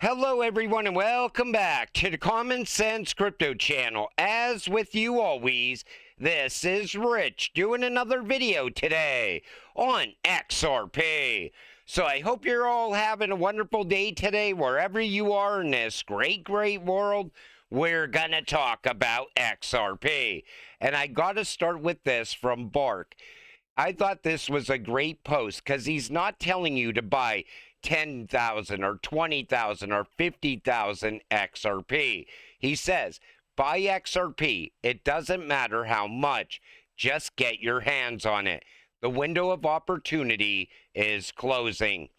Hello, everyone, and welcome back to the Common Sense Crypto channel. As with you always, this is Rich doing another video today on XRP. So I hope you're all having a wonderful day today, wherever you are in this great world. We're going to talk about XRP. And I got to start with this from Bark. I thought this was a great post because he's not telling you to buy 10,000 or 20,000 or 50,000 XRP. He says, buy XRP. It doesn't matter how much. Just get your hands on it. The window of opportunity is closing.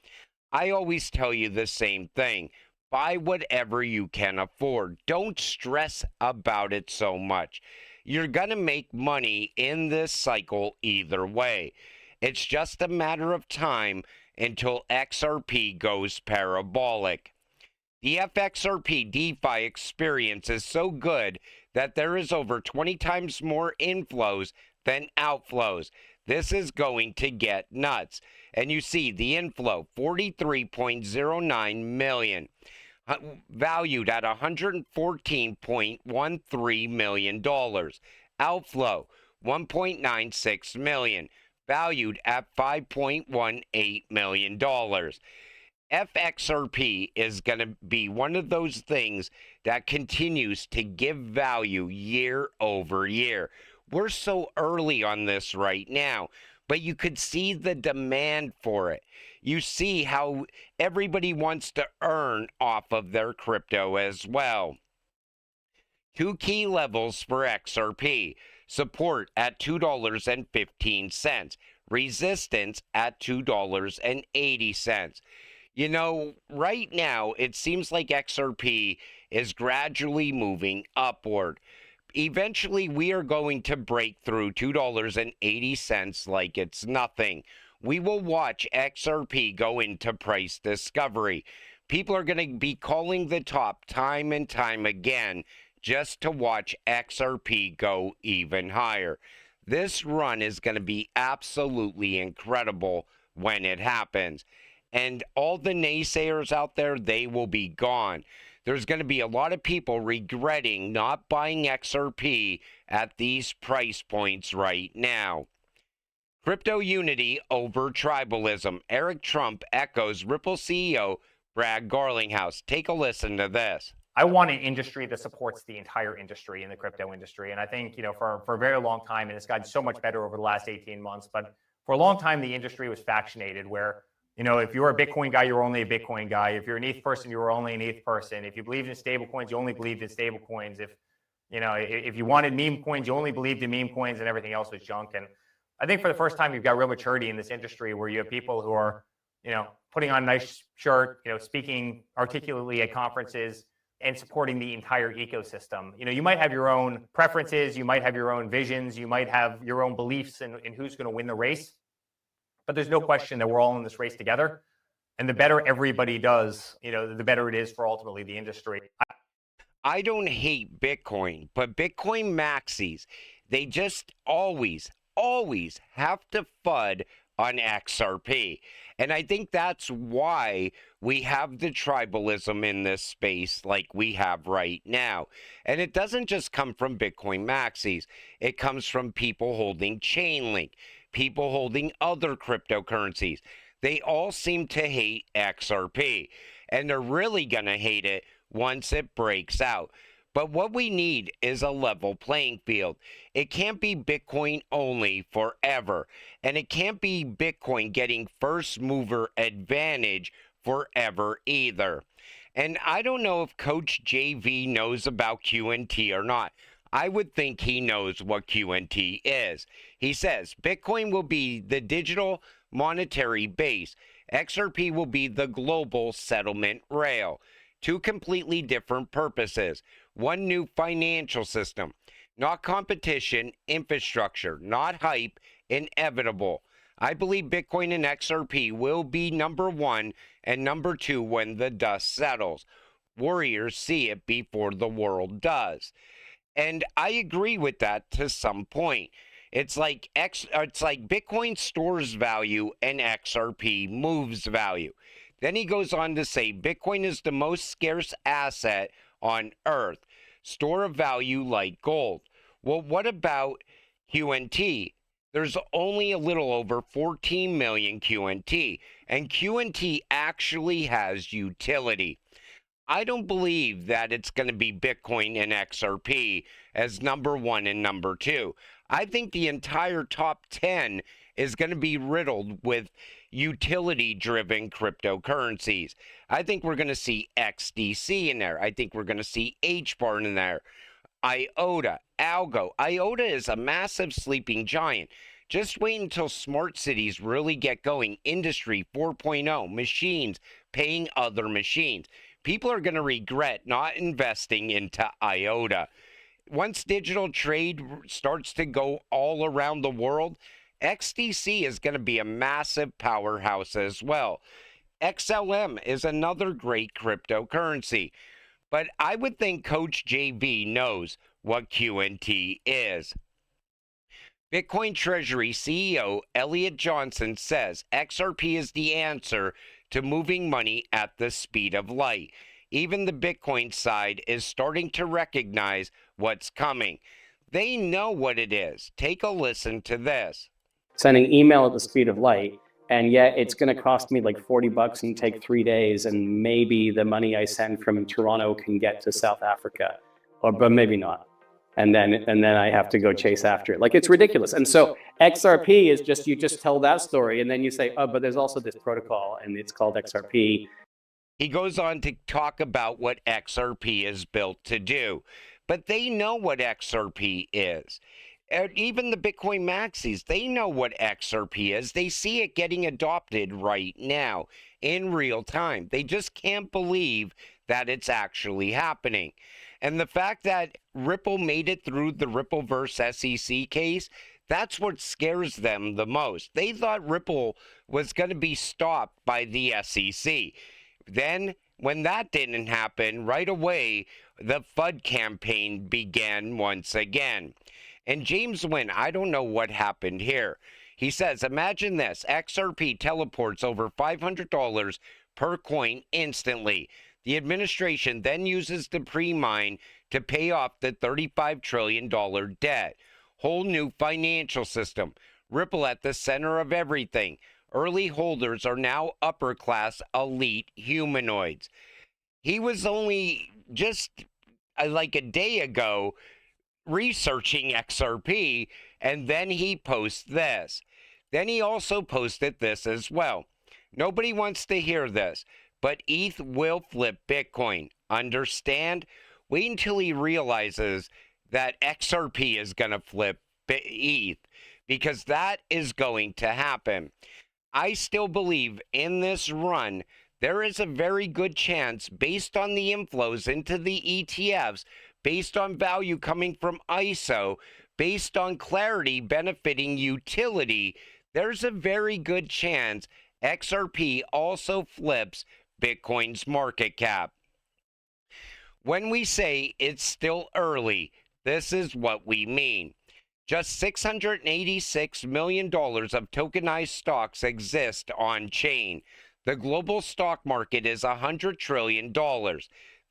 I always tell you the same thing. Buy whatever you can afford. Don't stress about it so much. You're going to make money in this cycle either way. It's just a matter of time until XRP goes parabolic. The FXRP DeFi experience is so good that there is over 20 times more inflows than outflows. This is going to get nuts. And you see the inflow, 43.09 million, valued at $114.13 million. Outflow, 1.96 million. Valued at $5.18 million. FXRP is going to be one of those things that continues to give value year over year. We're so early on this right now, but you could see the demand for it. You see how everybody wants to earn off of their crypto as well. Two key levels for XRP. Support at $2.15. Resistance at $2.80. You know, right now, it seems like XRP is gradually moving upward. Eventually, we are going to break through $2.80 like it's nothing. We will watch XRP go into price discovery. People are going to be calling the top time and time again just to watch XRP go even higher. This run is going to be absolutely incredible when it happens. And all the naysayers out there, they will be gone. There's going to be a lot of people regretting not buying XRP at these price points right now. Crypto unity over tribalism. Eric Trump echoes Ripple CEO Brad Garlinghouse. Take a listen to this. I want an industry that supports the entire industry in the crypto industry. And I think, for a very long time, and it's gotten so much better over the last 18 months, but for a long time, the industry was factionated where, if you were a Bitcoin guy, you were only a Bitcoin guy. If you're an ETH person, you were only an ETH person. If you believed in stable coins, you only believed in stable coins. If you wanted meme coins, you only believed in meme coins and everything else was junk. And I think for the first time, you've got real maturity in this industry where you have people who are, putting on a nice shirt, speaking articulately at conferences, and supporting the entire ecosystem. You might have your own preferences, you might have your own visions, you might have your own beliefs in who's going to win the race. But there's no question that we're all in this race together. And the better everybody does, the better it is for ultimately the industry. I don't hate Bitcoin, but Bitcoin maxis, they just always have to FUD on XRP. And I think that's why we have the tribalism in this space like we have right now. And it doesn't just come from Bitcoin maxis. It comes from people holding Chainlink, people holding other cryptocurrencies. They all seem to hate XRP. And they're really going to hate it once it breaks out. But what we need is a level playing field. It can't be Bitcoin only forever. And it can't be Bitcoin getting first mover advantage forever either. And I don't know if Coach JV knows about QNT or not. I would think he knows what QNT is. He says Bitcoin will be the digital monetary base. XRP will be the global settlement rail. Two completely different purposes. One new financial system. Not competition, infrastructure. Not hype, inevitable. I believe Bitcoin and XRP will be number one and number two when the dust settles. Warriors see it before the world does. And I agree with that to some point. It's like Bitcoin stores value and XRP moves value. Then he goes on to say Bitcoin is the most scarce asset on earth, store of value like gold. Well, what about QNT? There's only a little over 14 million QNT, and QNT actually has utility. I don't believe that it's going to be Bitcoin and XRP as number one and number two. I think the entire top 10 is going to be riddled with utility driven cryptocurrencies. I think we're going to see XDC in there. I think we're going to see HBAR in there. IOTA, Algo. IOTA is a massive sleeping giant. Just wait until smart cities really get going. Industry 4.0, machines paying other machines. People are going to regret not investing into IOTA. Once digital trade starts to go all around the world, XDC is going to be a massive powerhouse as well. XLM is another great cryptocurrency. But I would think Coach JV knows what QNT is. Bitcoin Treasury CEO Elliot Johnson says XRP is the answer to moving money at the speed of light. Even the Bitcoin side is starting to recognize what's coming. They know what it is. Take a listen to this. Sending email at the speed of light, and yet it's going to cost me like $40 and take 3 days, and maybe the money I send from Toronto can get to South Africa, but maybe not. And then I have to go chase after it. Like, it's ridiculous. And so XRP is just, you just tell that story, and then you say, oh, but there's also this protocol, and it's called XRP. He goes on to talk about what XRP is built to do, but they know what XRP is. Even the Bitcoin maxis, they know what XRP is. They see it getting adopted right now in real time. They just can't believe that it's actually happening. And the fact that Ripple made it through the Rippleverse SEC case, that's what scares them the most. They thought Ripple was going to be stopped by the SEC. Then, when that didn't happen, right away, the FUD campaign began once again. And James Wynn, I don't know what happened here. He says, imagine this, XRP teleports over $500 per coin instantly. The administration then uses the pre-mine to pay off the $35 trillion debt. Whole new financial system. Ripple at the center of everything. Early holders are now upper-class elite humanoids. He was only just like a day ago researching XRP, and then he posts this. Then he also posted this as well. Nobody wants to hear this, but ETH will flip Bitcoin. Understand? Wait until he realizes that XRP is going to flip ETH, because that is going to happen. I still believe in this run, there is a very good chance, based on the inflows into the ETFs, based on value coming from ISO, based on clarity benefiting utility, there's a very good chance XRP also flips Bitcoin's market cap. When we say it's still early, this is what we mean. Just $686 million of tokenized stocks exist on chain. The global stock market is $100 trillion.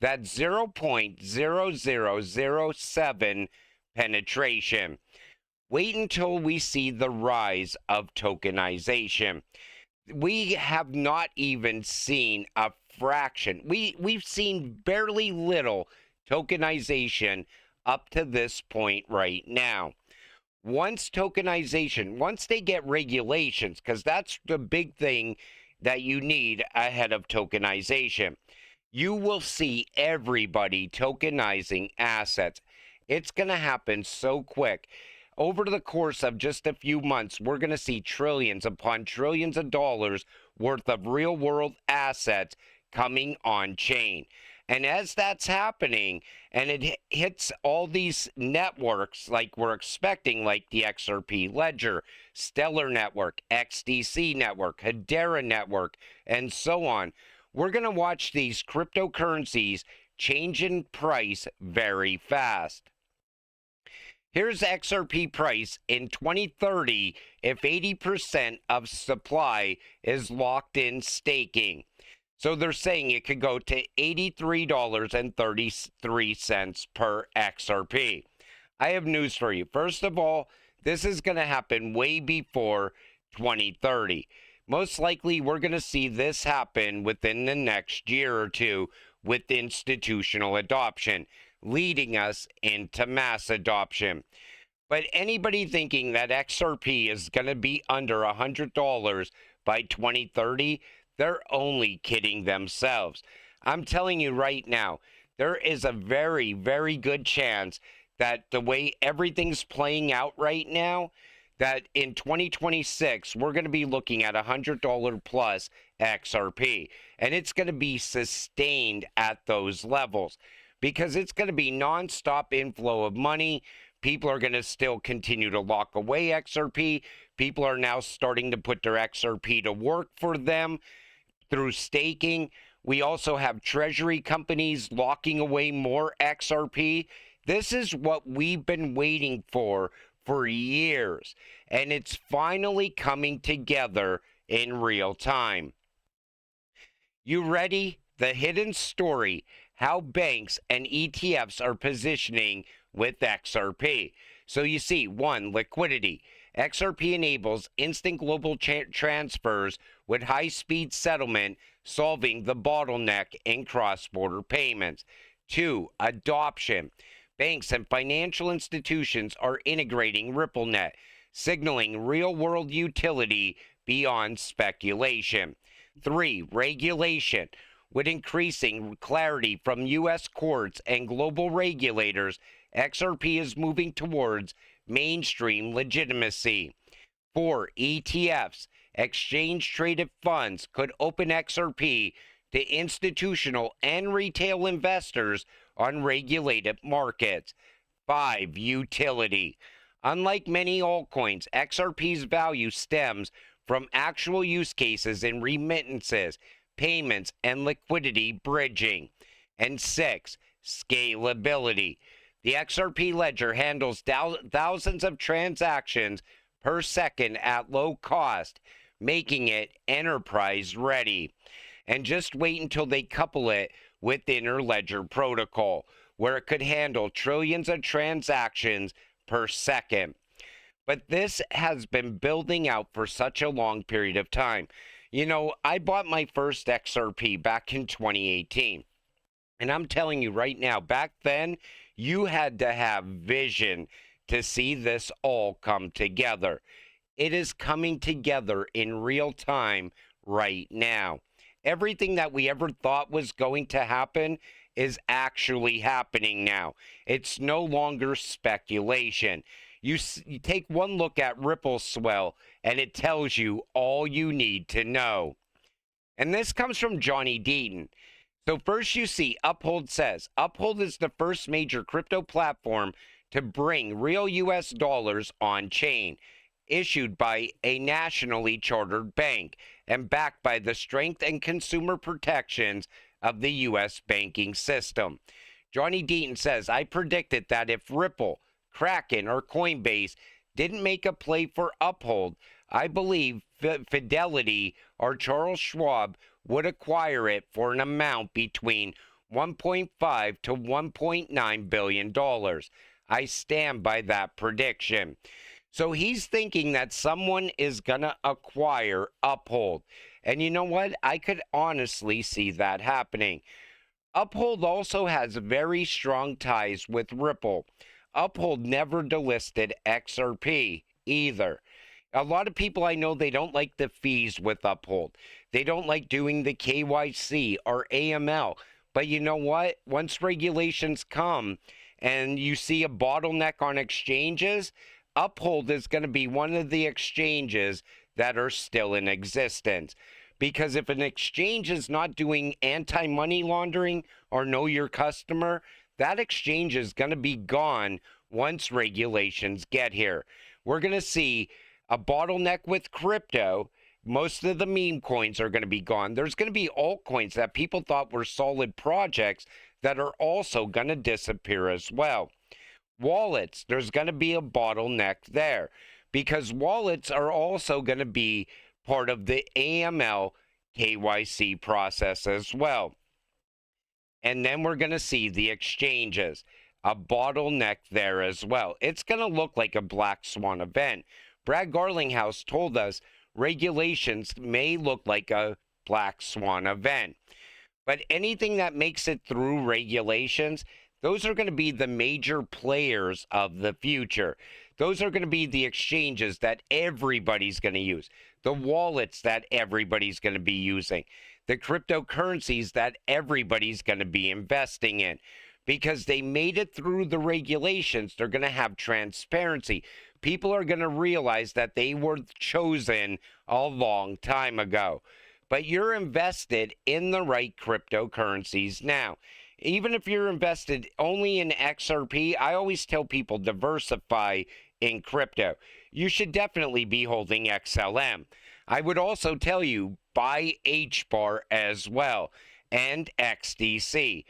That's 0.0007 penetration. Wait until we see the rise of tokenization. We have not even seen a fraction. We've seen barely little tokenization up to this point right now. Once tokenization, once they get regulations, because that's the big thing that you need ahead of tokenization, you will see everybody tokenizing assets. It's going to happen so quick. Over the course of just a few months, we're going to see trillions upon trillions of dollars worth of real-world assets coming on chain. And as that's happening, and it hits all these networks like we're expecting, like the XRP Ledger, Stellar Network, XDC Network, Hedera Network, and so on, we're going to watch these cryptocurrencies change in price very fast. Here's XRP price in 2030 if 80% of supply is locked in staking. So they're saying it could go to $83.33 per XRP. I have news for you. First of all, this is going to happen way before 2030. Most likely, we're going to see this happen within the next year or two with institutional adoption, leading us into mass adoption. But anybody thinking that XRP is going to be under $100 by 2030, they're only kidding themselves. I'm telling you right now, there is a very, very good chance that the way everything's playing out right now, that in 2026, we're going to be looking at $100 plus XRP. And it's going to be sustained at those levels because it's going to be nonstop inflow of money. People are going to still continue to lock away XRP. People are now starting to put their XRP to work for them through staking. We also have treasury companies locking away more XRP. This is what we've been waiting for years, and it's finally coming together in real time. You ready? The hidden story, how banks and ETFs are positioning with XRP. So you see, 1, liquidity. XRP enables instant global transfers with high-speed settlement, solving the bottleneck in cross-border payments. 2, adoption. Banks and financial institutions are integrating RippleNet, signaling real-world utility beyond speculation. 3, regulation. With increasing clarity from U.S. courts and global regulators, XRP is moving towards mainstream legitimacy. 4, ETFs. Exchange-traded funds could open XRP to institutional and retail investors on regulated markets. 5, utility. Unlike many altcoins, XRP's value stems from actual use cases in remittances, payments, and liquidity bridging. And 6, scalability. The XRP ledger handles thousands of transactions per second at low cost, making it enterprise ready. And just wait until they couple it with Interledger Protocol, where it could handle trillions of transactions per second. But this has been building out for such a long period of time. You know, I bought my first XRP back in 2018. And I'm telling you right now, back then, you had to have vision to see this all come together. It is coming together in real time right now. Everything that we ever thought was going to happen is actually happening now. It's no longer speculation. You take one look at Ripple swell, and it tells you all you need to know. And this comes from Johnny Deaton. So first you see Uphold says, Uphold is the first major crypto platform to bring real US dollars on chain, issued by a nationally chartered bank and backed by the strength and consumer protections of the US banking system. Johnny Deaton says, I predicted that if Ripple, Kraken, or Coinbase didn't make a play for Uphold, I believe Fidelity or Charles Schwab would acquire it for an amount between $1.5 to $1.9 billion. I stand by that prediction. So he's thinking that someone is going to acquire Uphold. And you know what? I could honestly see that happening. Uphold also has very strong ties with Ripple. Uphold never delisted XRP either. A lot of people I know, they don't like the fees with Uphold. They don't like doing the KYC or AML. But you know what? Once regulations come and you see a bottleneck on exchanges, Uphold is going to be one of the exchanges that are still in existence. Because if an exchange is not doing anti-money laundering or know your customer, that exchange is going to be gone once regulations get here. We're going to see a bottleneck with crypto. Most of the meme coins are going to be gone. There's going to be altcoins that people thought were solid projects that are also going to disappear as well. Wallets, there's going to be a bottleneck there because wallets are also going to be part of the AML KYC process as well. And then we're going to see the exchanges, a bottleneck there as well. It's going to look like a black swan event. Brad Garlinghouse told us regulations may look like a black swan event. But anything that makes it through regulations, those are going to be the major players of the future. Those are going to be the exchanges that everybody's going to use, the wallets that everybody's going to be using, the cryptocurrencies that everybody's going to be investing in. Because they made it through the regulations, they're going to have transparency. People are going to realize that they were chosen a long time ago. But you're invested in the right cryptocurrencies now. Even if you're invested only in XRP, I always tell people diversify in crypto. You should definitely be holding XLM. I would also tell you buy HBAR as well and XDC.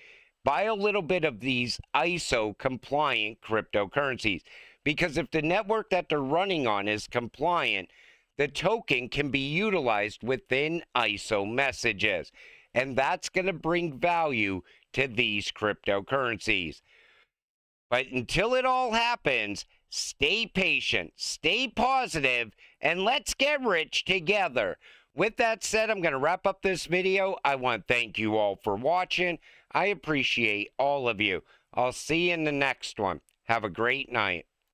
Buy a little bit of these ISO compliant cryptocurrencies, because if the network that they're running on is compliant, the token can be utilized within ISO messages, and that's going to bring value to these cryptocurrencies. But until it all happens, stay patient, stay positive, and let's get rich together. With that said, I'm going to wrap up this video. I want to thank you all for watching. I appreciate all of you. I'll see you in the next one. Have a great night.